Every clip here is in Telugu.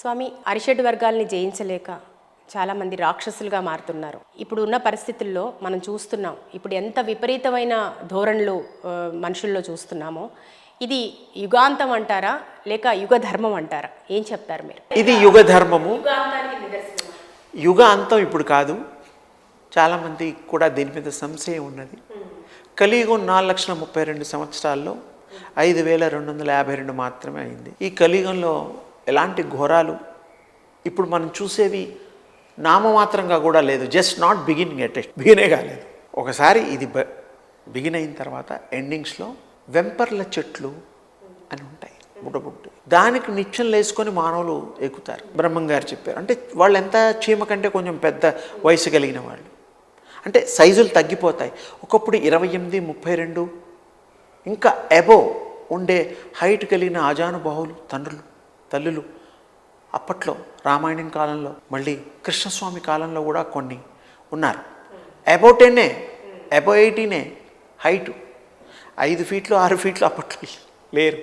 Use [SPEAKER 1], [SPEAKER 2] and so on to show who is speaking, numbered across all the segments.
[SPEAKER 1] స్వామి, అరిషడ్ వర్గాల్ని జయించలేక చాలామంది రాక్షసులుగా మారుతున్నారు. ఇప్పుడు ఉన్న పరిస్థితుల్లో మనం చూస్తున్నాం, ఇప్పుడు ఎంత విపరీతమైన ధోరణులు మనుషుల్లో చూస్తున్నామో, ఇది యుగాంతం అంటారా లేక యుగ ధర్మం అంటారా? ఏం చెప్తారు మీరు?
[SPEAKER 2] ఇది యుగ ధర్మము.
[SPEAKER 1] యుగాంతానికి నిదర్శనం.
[SPEAKER 2] యుగ అంతం ఇప్పుడు కాదు. చాలామంది కూడా దీని మీద సంశయం ఉన్నది. కలియుగం 4,32,000 సంవత్సరాల్లో 5,252 మాత్రమే అయింది. ఈ కలియుగంలో ఎలాంటి ఘోరాలు ఇప్పుడు మనం చూసేవి నామమాత్రంగా కూడా లేదు. Just not beginning at it, బిగినే కాలేదు. ఒకసారి ఇది బిగిన్ అయిన తర్వాత ఎండింగ్స్లో వెంపర్ల చెట్లు అని ఉంటాయి, బుడబుడ్డు. దానికి నిత్యం లేసుకొని మానవులు ఎక్కుతారు. బ్రహ్మం గారు చెప్పారు. అంటే వాళ్ళు ఎంత చీమ కంటే కొంచెం పెద్ద వయసు కలిగిన వాళ్ళు, అంటే సైజులు తగ్గిపోతాయి. ఒకప్పుడు 28, 32 ఇంకా అబోవ్ ఉండే హైట్ కలిగిన ఆజానుబాహులు తల్లులు అప్పట్లో రామాయణం కాలంలో, మళ్ళీ కృష్ణస్వామి కాలంలో కూడా కొన్ని ఉన్నారు. Above 10, above 18 height. 5 ఫీట్లు 6 ఫీట్లు అప్పట్లో లేరు.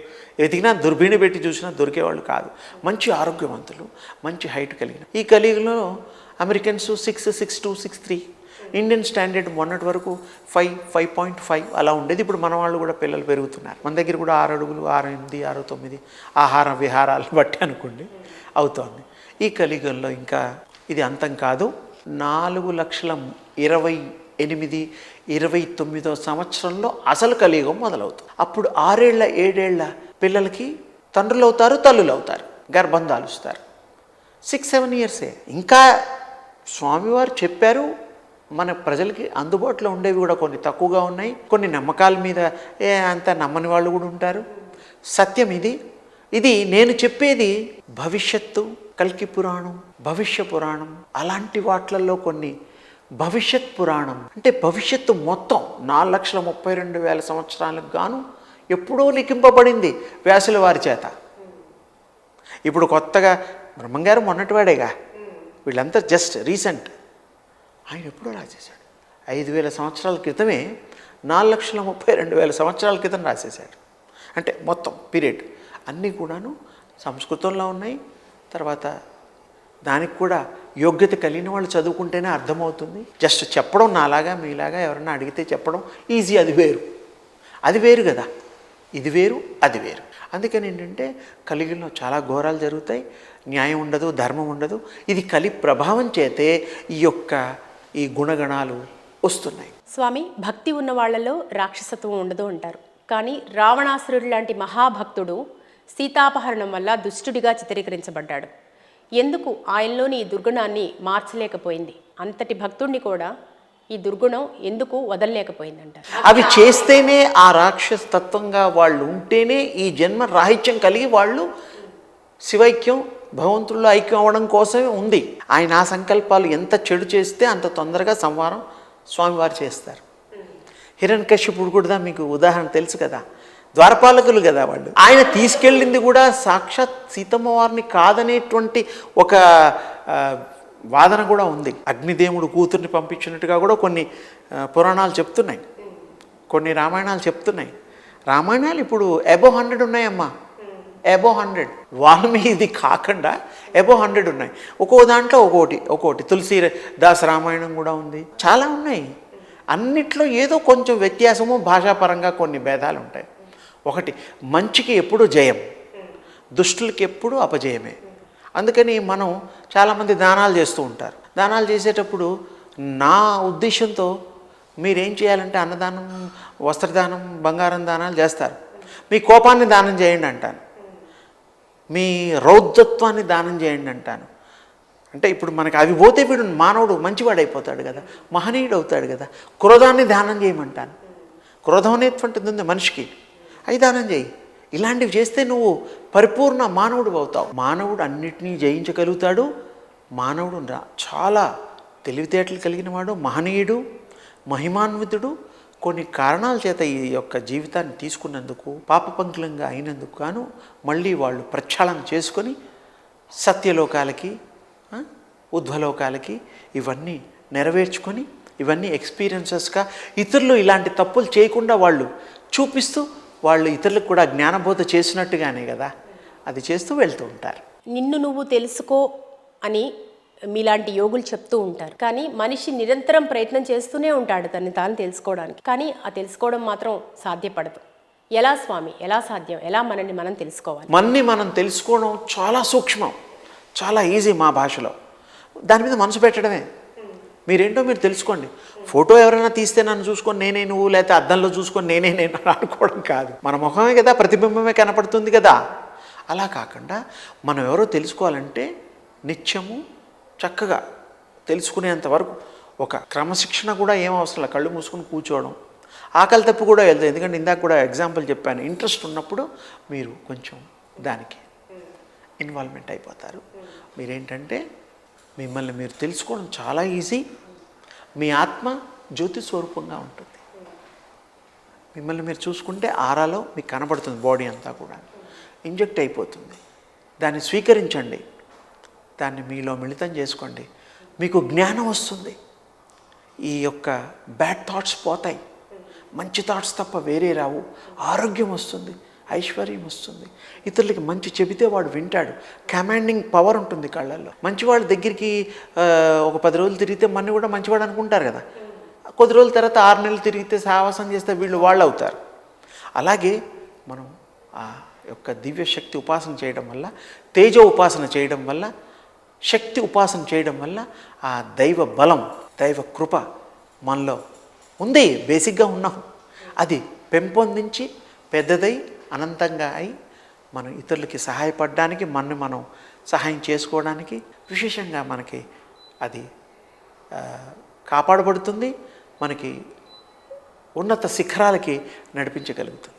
[SPEAKER 2] ఎదిగినా దుర్బీణ పెట్టి చూసినా దొరికేవాళ్ళు కాదు. మంచి ఆరోగ్యవంతులు, మంచి హైట్ కలిగిన. ఈ కలియుగంలో అమెరికన్స్ 6, 6'2", 6'3". ఇండియన్ స్టాండర్డ్ మొన్నటి వరకు 5, 5.5 అలా ఉండేది. ఇప్పుడు మన వాళ్ళు కూడా పిల్లలు పెరుగుతున్నారు. మన దగ్గర కూడా 6 అడుగులు, 6'8", 6'9" ఆహార విహారాలను బట్టి అనుకోండి అవుతోంది. ఈ కలియుగంలో ఇంకా ఇది అంతం కాదు. 4,28,000 29వ సంవత్సరంలో అసలు కలియుగం మొదలవుతుంది. అప్పుడు 6 ఏళ్ల 7 ఏళ్ల పిల్లలకి తండ్రులు అవుతారు, తల్లులు అవుతారు, గర్భం దాలుస్తారు. 6-7 ఇయర్సే. ఇంకా స్వామివారు చెప్పారు, మన ప్రజలకి అందుబాటులో ఉండేవి కూడా కొన్ని తక్కువగా ఉన్నాయి. కొన్ని నమ్మకాల మీద అంత నమ్మని వాళ్ళు కూడా ఉంటారు. సత్యం ఇది నేను చెప్పేది భవిష్యత్తు, కల్కి పురాణం, భవిష్య పురాణం అలాంటి వాట్లలో కొన్ని. భవిష్యత్ పురాణం అంటే భవిష్యత్తు మొత్తం 4,32,000 సంవత్సరాలకు గాను ఎప్పుడో లిఖింపబడింది వ్యాసుల వారి చేత. ఇప్పుడు కొత్తగా బ్రహ్మంగారు మొన్నటివాడేగా, వీళ్ళంతా జస్ట్ రీసెంట్. ఆయన ఎప్పుడో రాసేశాడు. 5,000 సంవత్సరాల క్రితమే 4,32,000 సంవత్సరాల క్రితం రాసేశాడు. అంటే మొత్తం పీరియడ్ అన్నీ కూడాను సంస్కృతంలో ఉన్నాయి. తర్వాత దానికి కూడా యోగ్యత కలిగిన వాళ్ళు చదువుకుంటేనే అర్థమవుతుంది. జస్ట్ చెప్పడం నాలాగా మీలాగా ఎవరన్నా అడిగితే చెప్పడం ఈజీ. అది వేరు కదా, ఇది వేరు, అది వేరు. అందుకని ఏంటంటే కలియుగంలో చాలా ఘోరాలు జరుగుతాయి. న్యాయం ఉండదు, ధర్మం ఉండదు. ఇది కలి ప్రభావం చేతే ఈ గుణగణాలు వస్తున్నాయి.
[SPEAKER 1] స్వామి, భక్తి ఉన్న వాళ్లలో రాక్షసత్వం ఉండదు అంటారు. కానీ రావణాసురుడు లాంటి మహాభక్తుడు సీతాపహరణం వల్ల దుష్టుడిగా చిత్రీకరించబడ్డాడు. ఎందుకు ఆయనలోని ఈ దుర్గుణాన్ని మార్చలేకపోయింది? అంతటి భక్తుడిని కూడా ఈ దుర్గుణం ఎందుకు వదలలేకపోయిందంటారు?
[SPEAKER 2] అవి చేస్తేనే ఆ రాక్షస తత్వంగా వాళ్ళు ఉంటేనే ఈ జన్మ రాహిత్యం కలిగి వాళ్ళు శివైక్యం, భగవంతుల్లో ఐక్యం అవ్వడం కోసమే ఉంది. ఆయన ఆ సంకల్పాలు ఎంత చెడు చేస్తే అంత తొందరగా సంహారం స్వామివారు చేస్తారు. హిరణ్యకశిపుడు కూడా మీకు ఉదాహరణ తెలుసు కదా, ద్వారపాలకులు కదా వాళ్ళు. ఆయన తీసుకెళ్ళింది కూడా సాక్షాత్ సీతమ్మ వారిని కాదనేటువంటి ఒక వాదన కూడా ఉంది. అగ్నిదేవుడు కూతుర్ని పంపించినట్టుగా కూడా కొన్ని పురాణాలు చెప్తున్నాయి, కొన్ని రామాయణాలు చెప్తున్నాయి. రామాయణాలు ఇప్పుడు అబోవ్ 100 ఉన్నాయమ్మా, అబోవ్ 100. వాల్మీకి కాకుండా అబోవ్ 100 ఉన్నాయి. ఒక్కో దాంట్లో ఒక్కోటి తులసీదాస్ రామాయణం కూడా ఉంది. చాలా ఉన్నాయి. అన్నిట్లో ఏదో కొంచెం వ్యత్యాసము, భాషాపరంగా కొన్ని భేదాలు ఉంటాయి. ఒకటి, మంచికి ఎప్పుడు జయం, దుష్టులకి ఎప్పుడు అపజయమే. అందుకని మనం చాలామంది దానాలు చేస్తూ ఉంటారు. దానాలు చేసేటప్పుడు నా ఉద్దేశంతో మీరేం చేయాలంటే అన్నదానం, వస్త్రదానం, బంగారం దానాలు చేస్తారు. మీ కోపాన్ని దానం చేయండి అంటాను, మీ రౌద్రత్వాన్ని దానం చేయండి అంటాను. అంటే ఇప్పుడు మనకి అవి పోతే వీడు మానవుడు మంచివాడైపోతాడు కదా, మహనీయుడు అవుతాడు కదా. క్రోధాన్ని దానం చేయమంటాను. క్రోధం అనేటువంటిది ఉంది మనిషికి, అవి దానం చేయి. ఇలాంటివి చేస్తే నువ్వు పరిపూర్ణ మానవుడు అవుతావు. మానవుడు అన్నిటినీ జయించగలుగుతాడు. మానవుడు చాలా తెలివితేటలు కలిగిన వాడు, మహనీయుడు, మహిమాన్వితుడు. కొన్ని కారణాల చేత ఈ యొక్క జీవితాన్ని తీసుకున్నందుకు, పాపపంకులంగా అయినందుకు గాను మళ్ళీ వాళ్ళు ప్రక్షాళన చేసుకొని సత్యలోకాలకి, ఉధ్వలోకాలకి ఇవన్నీ నెరవేర్చుకొని, ఇవన్నీ ఎక్స్పీరియన్సెస్గా ఇతరులు ఇలాంటి తప్పులు చేయకుండా వాళ్ళు చూపిస్తూ, వాళ్ళు ఇతరులకు కూడా జ్ఞానబోధ చేసినట్టుగానే కదా అది చేస్తూ వెళ్తూ ఉంటారు.
[SPEAKER 1] నిన్ను నువ్వు తెలుసుకో అని మీలాంటి యోగులు చెప్తూ ఉంటారు. కానీ మనిషి నిరంతరం ప్రయత్నం చేస్తూనే ఉంటాడు తనని తాను తెలుసుకోవడానికి. కానీ ఆ తెలుసుకోవడం మాత్రం సాధ్యపడదు. ఎలా స్వామి, ఎలా సాధ్యం? ఎలా మనల్ని మనం తెలుసుకోవాలి?
[SPEAKER 2] మనని మనం తెలుసుకోవడం చాలా సూక్ష్మం, చాలా ఈజీ మా భాషలో. దాని మీద మనసు పెట్టడమే. మీరేంటో మీరు తెలుసుకోండి. ఫోటో ఎవరైనా తీస్తే నన్ను చూసుకొని నేనే నువ్వు, లేకపోతే అద్దంలో చూసుకొని నేనే నేను అనుకోవడం కాదు. మన ముఖమే కదా, ప్రతిబింబమే కనపడుతుంది కదా. అలా కాకుండా మనం ఎవరో తెలుసుకోవాలంటే నిత్యము చక్కగా తెలుసుకునేంత వరకు ఒక క్రమశిక్షణ కూడా ఏం అవసరం లేదు. కళ్ళు మూసుకొని కూర్చోవడం, ఆకలి తప్పు కూడా వెళ్తుంది. ఎందుకంటే ఇందాక కూడా ఎగ్జాంపుల్ చెప్పాను, ఇంట్రెస్ట్ ఉన్నప్పుడు మీరు కొంచెం దానికి ఇన్వాల్వ్మెంట్ అయిపోతారు. మీరేంటంటే మిమ్మల్ని మీరు తెలుసుకోవడం చాలా ఈజీ. మీ ఆత్మ జ్యోతి స్వరూపంగా ఉంటుంది. మిమ్మల్ని మీరు చూసుకుంటే ఆరాలో మీకు కనబడుతుంది, బాడీ అంతా కూడా ఇంజెక్ట్ అయిపోతుంది. దాన్ని స్వీకరించండి, దాన్ని మీలో మిళితం చేసుకోండి. మీకు జ్ఞానం వస్తుంది. ఈ యొక్క బ్యాడ్ థాట్స్ పోతాయి, మంచి థాట్స్ తప్ప వేరే రావు. ఆరోగ్యం వస్తుంది, ఐశ్వర్యం వస్తుంది. ఇతరులకి మంచి చెబితే వాడు వింటాడు. కమాండింగ్ పవర్ ఉంటుంది కళ్ళల్లో. మంచివాళ్ళ దగ్గరికి ఒక 10 రోజులు తిరిగితే మన కూడా మంచివాడు అనుకుంటారు కదా. కొద్ది రోజుల తర్వాత 6 నెలలు తిరిగితే సాహసం చేస్తే వాళ్ళు అవుతారు. అలాగే మనం ఆ యొక్క దివ్య శక్తి ఉపాసన చేయడం వల్ల, తేజ ఉపాసన చేయడం వల్ల, శక్తి ఉపాసన చేయడం వల్ల ఆ దైవ బలం, దైవ కృప మనలో ఉంది. బేసిక్గా ఉన్నాం. అది పెంపొందించి పెద్దదై అనంతంగా అయి మనం ఇతరులకి సహాయపడడానికి, మనం సహాయం చేసుకోవడానికి విశేషంగా మనకి అది కాపాడబడుతుంది. మనకి ఉన్నత శిఖరాలకి నడిపించగలుగుతుంది.